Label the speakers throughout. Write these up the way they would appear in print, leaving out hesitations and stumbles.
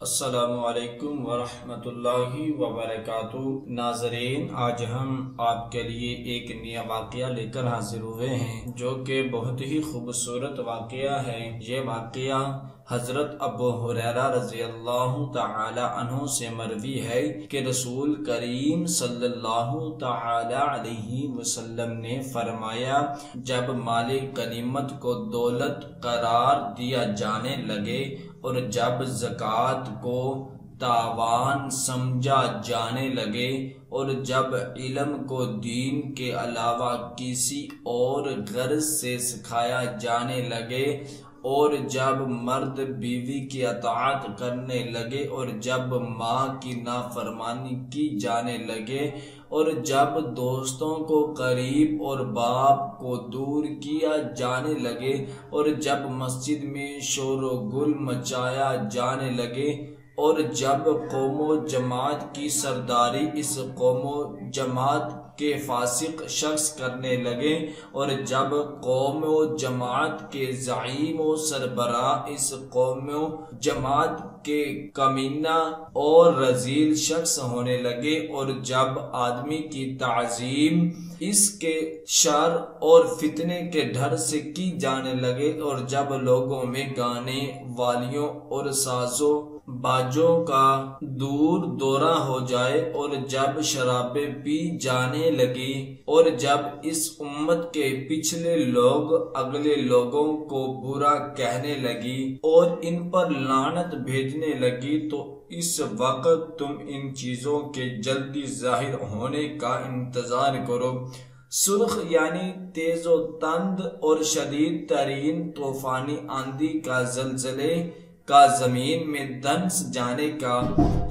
Speaker 1: السلام علیکم ورحمۃ اللہ وبرکاتہ۔ ناظرین، آج ہم آپ کے لیے ایک نیا واقعہ لے کر حاضر ہوئے ہیں جو کہ بہت ہی خوبصورت واقعہ ہے۔ یہ واقعہ حضرت ابو ہریرہ رضی اللہ تعالی عنہ سے مروی ہے کہ رسول کریم صلی اللہ تعالی علیہ وسلم نے فرمایا، جب مال غنیمت کو دولت قرار دیا جانے لگے اور جب زکوٰۃ کو تاوان سمجھا جانے لگے اور جب علم کو دین کے علاوہ کسی اور غرض سے سکھایا جانے لگے اور جب مرد بیوی کی اطاعت کرنے لگے اور جب ماں کی نافرمانی کی جانے لگے اور جب دوستوں کو قریب اور باپ کو دور کیا جانے لگے اور جب مسجد میں شور و گل مچایا جانے لگے اور جب قوم و جماعت کی سرداری اس قوم و جماعت کے فاسق شخص کرنے لگے اور جب قوم و جماعت کے زعیم و سربراہ اس قوم و جماعت کے کمینہ اور رذیل شخص ہونے لگے اور جب آدمی کی تعظیم اس کے شر اور فتنے کے ڈر سے کی جانے لگے اور جب لوگوں میں گانے والیوں اور سازوں باجوں کا دور دورہ ہو جائے اور جب شرابیں پی جانے لگی اور جب اس امت کے پچھلے لوگ اگلے لوگوں کو برا کہنے لگی اور ان پر لعنت بھیجنے لگی تو اس وقت تم ان چیزوں کے جلدی ظاہر ہونے کا انتظار کرو۔ سرخ یعنی تیز و تند اور شدید ترین طوفانی آندھی کا، زلزلے کا، زمین میں دھنس جانے کا،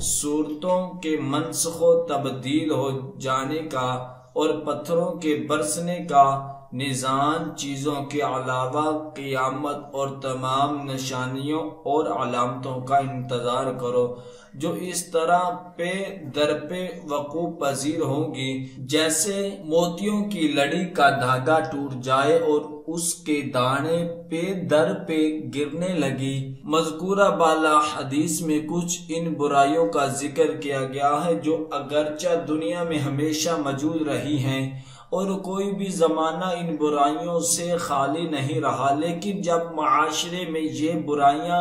Speaker 1: صورتوں کے منسوخ و تبدیل ہو جانے کا اور پتھروں کے برسنے کا، نظام چیزوں کے علاوہ قیامت اور تمام نشانیوں اور علامتوں کا انتظار کرو جو اس طرح پہ در پہ وقوع پذیر ہوں گی جیسے موتیوں کی لڑی کا دھاگا ٹوٹ جائے اور اس کے دانے پہ در پہ گرنے لگی۔ مذکورہ بالا حدیث میں کچھ ان برائیوں کا ذکر کیا گیا ہے جو اگرچہ دنیا میں ہمیشہ موجود رہی ہیں اور کوئی بھی زمانہ ان برائیوں سے خالی نہیں رہا، لیکن جب معاشرے میں یہ برائیاں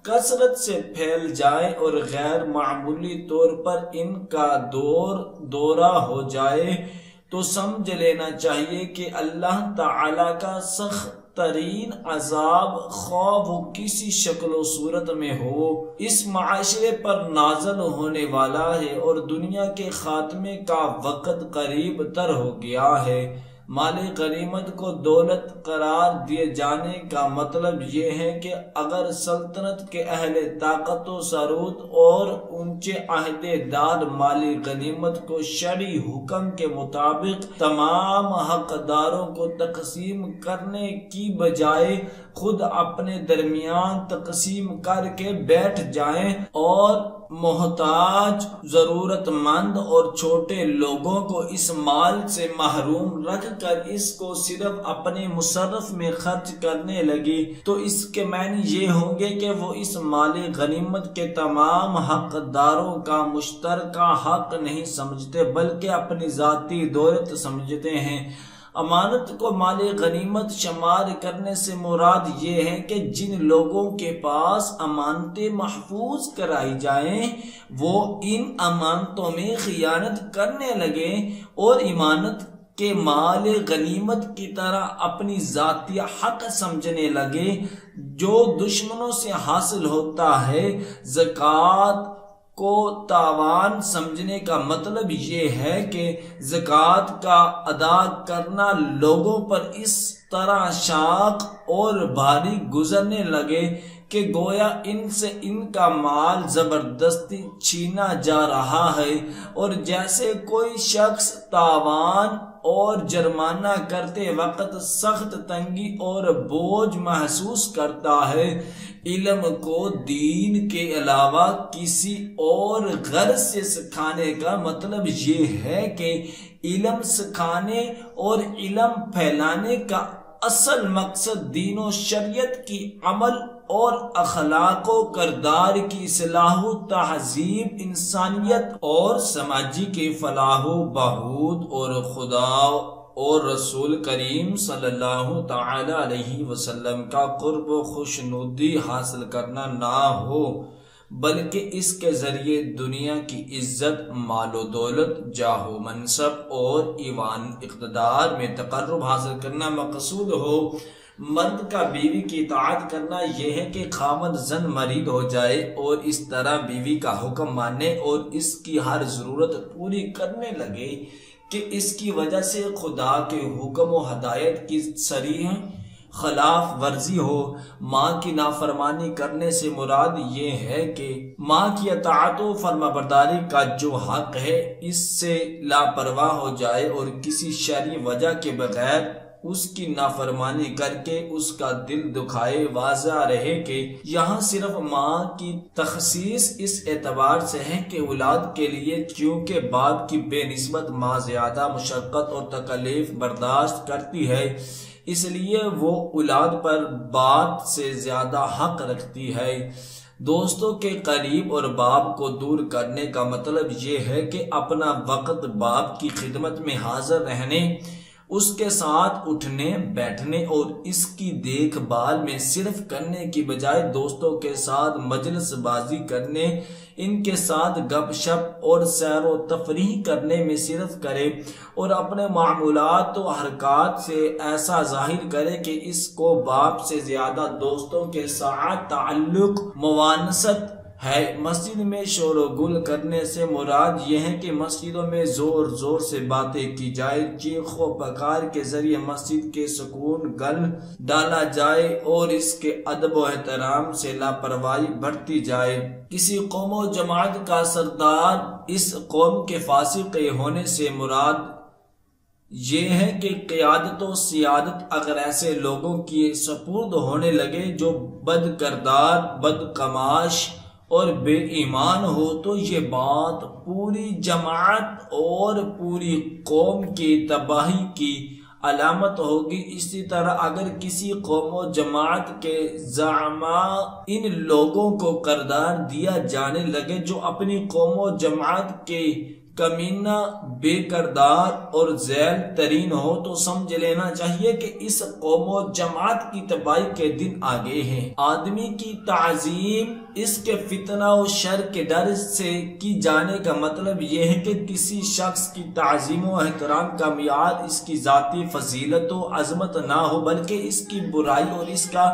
Speaker 1: کثرت سے پھیل جائیں اور غیر معمولی طور پر ان کا دورہ ہو جائے تو سمجھ لینا چاہیے کہ اللہ تعالی کا سخت ترین عذاب خواہ وہ کسی شکل و صورت میں ہو اس معاشرے پر نازل ہونے والا ہے اور دنیا کے خاتمے کا وقت قریب تر ہو گیا ہے۔ مال غنیمت کو دولت قرار دیے جانے کا مطلب یہ ہے کہ اگر سلطنت کے اہل طاقت و ثروت اور اونچے عہدے دار مال غنیمت کو شرعی حکم کے مطابق تمام حقداروں کو تقسیم کرنے کی بجائے خود اپنے درمیان تقسیم کر کے بیٹھ جائیں اور محتاج، ضرورت مند اور چھوٹے لوگوں کو اس مال سے محروم رکھ کر اس کو صرف اپنے مصرف میں خرچ کرنے لگی تو اس کے معنی یہ ہوں گے کہ وہ اس مال غنیمت کے تمام حقداروں کا مشترکہ حق نہیں سمجھتے بلکہ اپنی ذاتی دولت سمجھتے ہیں۔ امانت کو مال غنیمت شمار کرنے سے مراد یہ ہے کہ جن لوگوں کے پاس امانتیں محفوظ کرائی جائیں وہ ان امانتوں میں خیانت کرنے لگے اور امانت کے مال غنیمت کی طرح اپنی ذاتی حق سمجھنے لگے جو دشمنوں سے حاصل ہوتا ہے۔ زکوٰۃ کو تاوان سمجھنے کا مطلب یہ ہے کہ زکوٰۃ کا ادا کرنا لوگوں پر اس طرح شاق اور بھاری گزرنے لگے کہ گویا ان سے ان کا مال زبردستی چھینا جا رہا ہے اور جیسے کوئی شخص تاوان اور جرمانہ کرتے وقت سخت تنگی اور بوجھ محسوس کرتا ہے۔ علم کو دین کے علاوہ کسی اور غرض سے سکھانے کا مطلب یہ ہے کہ علم سکھانے اور علم پھیلانے کا اصل مقصد دین و شریعت کی عمل اور اخلاق و کردار کی اصلاح و تہذیب، انسانیت اور سماجی کی فلاح و بہبود اور خدا اور رسول کریم صلی اللہ تعالی علیہ وسلم کا قرب و خوشنودی حاصل کرنا نہ ہو، بلکہ اس کے ذریعے دنیا کی عزت، مال و دولت، جاہ و منصب اور ایوان اقتدار میں تقرب حاصل کرنا مقصود ہو۔ مرد کا بیوی کی اطاعت کرنا یہ ہے کہ خاوند زن مرید ہو جائے اور اس طرح بیوی کا حکم مانے اور اس کی ہر ضرورت پوری کرنے لگے کہ اس کی وجہ سے خدا کے حکم و ہدایت کی صریح خلاف ورزی ہو۔ ماں کی نافرمانی کرنے سے مراد یہ ہے کہ ماں کی اطاعت و فرمانبرداری کا جو حق ہے اس سے لاپرواہ ہو جائے اور کسی شرعی وجہ کے بغیر اس کی نافرمانی کر کے اس کا دل دکھائے۔ واضح رہے کہ یہاں صرف ماں کی تخصیص اس اعتبار سے ہے کہ اولاد کے لیے چونکہ باپ کی بے نسبت ماں زیادہ مشقت اور تکلیف برداشت کرتی ہے، اس لیے وہ اولاد پر باپ سے زیادہ حق رکھتی ہے۔ دوستوں کے قریب اور باپ کو دور کرنے کا مطلب یہ ہے کہ اپنا وقت باپ کی خدمت میں حاضر رہنے، اس کے ساتھ اٹھنے بیٹھنے اور اس کی دیکھ بھال میں صرف کرنے کی بجائے دوستوں کے ساتھ مجلس بازی کرنے، ان کے ساتھ گپ شپ اور سیر و تفریح کرنے میں صرف کرے اور اپنے معمولات و حرکات سے ایسا ظاہر کرے کہ اس کو باپ سے زیادہ دوستوں کے ساتھ تعلق موانست ہے۔ مسجد میں شور و گل کرنے سے مراد یہ ہے کہ مسجدوں میں زور زور سے باتیں کی جائے، چیخ و پکار کے ذریعے مسجد کے سکون گل ڈالا جائے اور اس کے ادب و احترام سے لاپرواہی برتی جائے۔ کسی قوم و جماعت کا سردار اس قوم کے فاسق ہونے سے مراد یہ ہے کہ قیادت و سیادت اگر ایسے لوگوں کی سپرد ہونے لگے جو بد کردار، بد قماش اور بے ایمان ہو تو یہ بات پوری جماعت اور پوری قوم کی تباہی کی علامت ہوگی۔ اسی طرح اگر کسی قوم و جماعت کے زعماء ان لوگوں کو قرار دیا جانے لگے جو اپنی قوم و جماعت کے کمینہ، بے کردار اور ذیل ترین ہو تو سمجھ لینا چاہیے کہ اس قوم و جماعت کی تباہی کے دن آگے ہیں۔ آدمی کی تعظیم اس کے فتنہ و شر کے ڈر سے کی جانے کا مطلب یہ ہے کہ کسی شخص کی تعظیم و احترام کا معیار اس کی ذاتی فضیلت و عظمت نہ ہو بلکہ اس کی برائی اور اس کا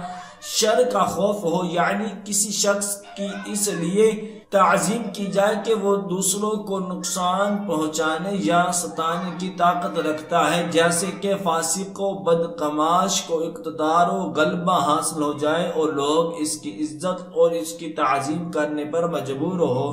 Speaker 1: شر کا خوف ہو، یعنی کسی شخص کی اس لیے تعظیم کی جائے کہ وہ دوسروں کو نقصان پہنچانے یا ستانے کی طاقت رکھتا ہے، جیسے کہ فاسق و بدقماش کو اقتدار و غلبہ حاصل ہو جائے اور لوگ اس کی عزت اور اس کی تعظیم کرنے پر مجبور ہو۔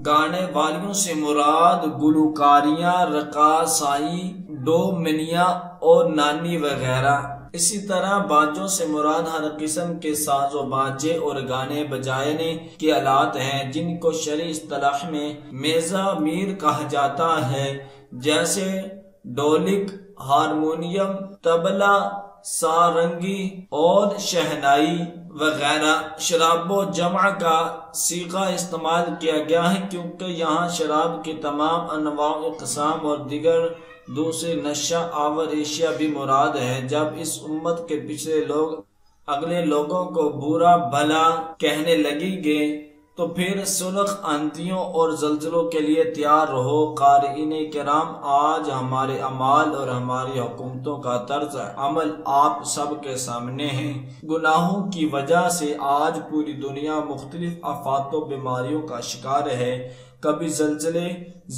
Speaker 1: گانے والیوں سے مراد گلوکاریاں، رقاصائی، ڈومنیا اور نانی وغیرہ۔ اسی طرح بانجوں سے مراد ہر قسم کے ساز و باجے اور گانے بجانے کے آلات ہیں جن کو شرعی اصطلاح میں مزامیر کہا جاتا ہے، جیسے ڈھولک، ہارمونیم، طبلہ، سارنگی اور شہنائی وغیرہ۔ شراب و جمع کا صیغہ استعمال کیا گیا ہے کیونکہ یہاں شراب کی تمام انواع و اقسام اور دیگر دوسری نشہ آور اشیاء بھی مراد ہے۔ جب اس امت کے پچھلے لوگ اگلے لوگوں کو برا بھلا کہنے لگیں گے تو پھر سرخ آندھیوں اور زلزلوں کے لیے تیار رہو۔ قارئین کرام، آج ہمارے اعمال اور ہماری حکومتوں کا طرز عمل آپ سب کے سامنے ہے۔ گناہوں کی وجہ سے آج پوری دنیا مختلف آفات و بیماریوں کا شکار ہے۔ کبھی زلزلے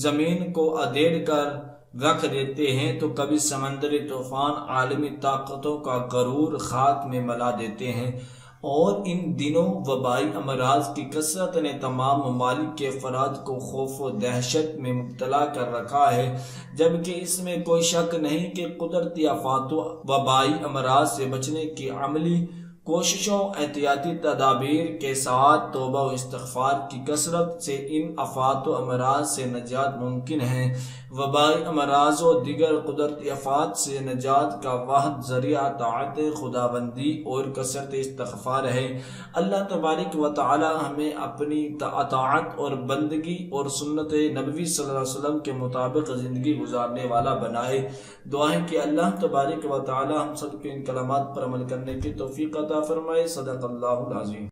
Speaker 1: زمین کو ادھیڑ کر رکھ دیتے ہیں تو کبھی سمندری طوفان عالمی طاقتوں کا غرور خاک میں ملا دیتے ہیں، اور ان دنوں وبائی امراض کی کثرت نے تمام ممالک کے افراد کو خوف و دہشت میں مبتلا کر رکھا ہے، جبکہ اس میں کوئی شک نہیں کہ قدرتی آفات و وبائی امراض سے بچنے کی عملی کوششوں احتیاطی تدابیر کے ساتھ توبہ و استغفار کی کثرت سے ان آفات و امراض سے نجات ممکن ہے۔ وبائی امراض و دیگر قدرتی آفات سے نجات کا واحد ذریعہ طاعت خداوندی اور کثرت استغفار ہے۔ اللہ تبارک و تعالی ہمیں اپنی اطاعت اور بندگی اور سنت نبوی صلی اللہ علیہ وسلم کے مطابق زندگی گزارنے والا بنائے۔ دعا ہے کہ اللہ تبارک و تعالی ہم سب کے ان کلمات پر عمل کرنے کی توفیق عطا فرمائے۔ صدق اللہ العظیم۔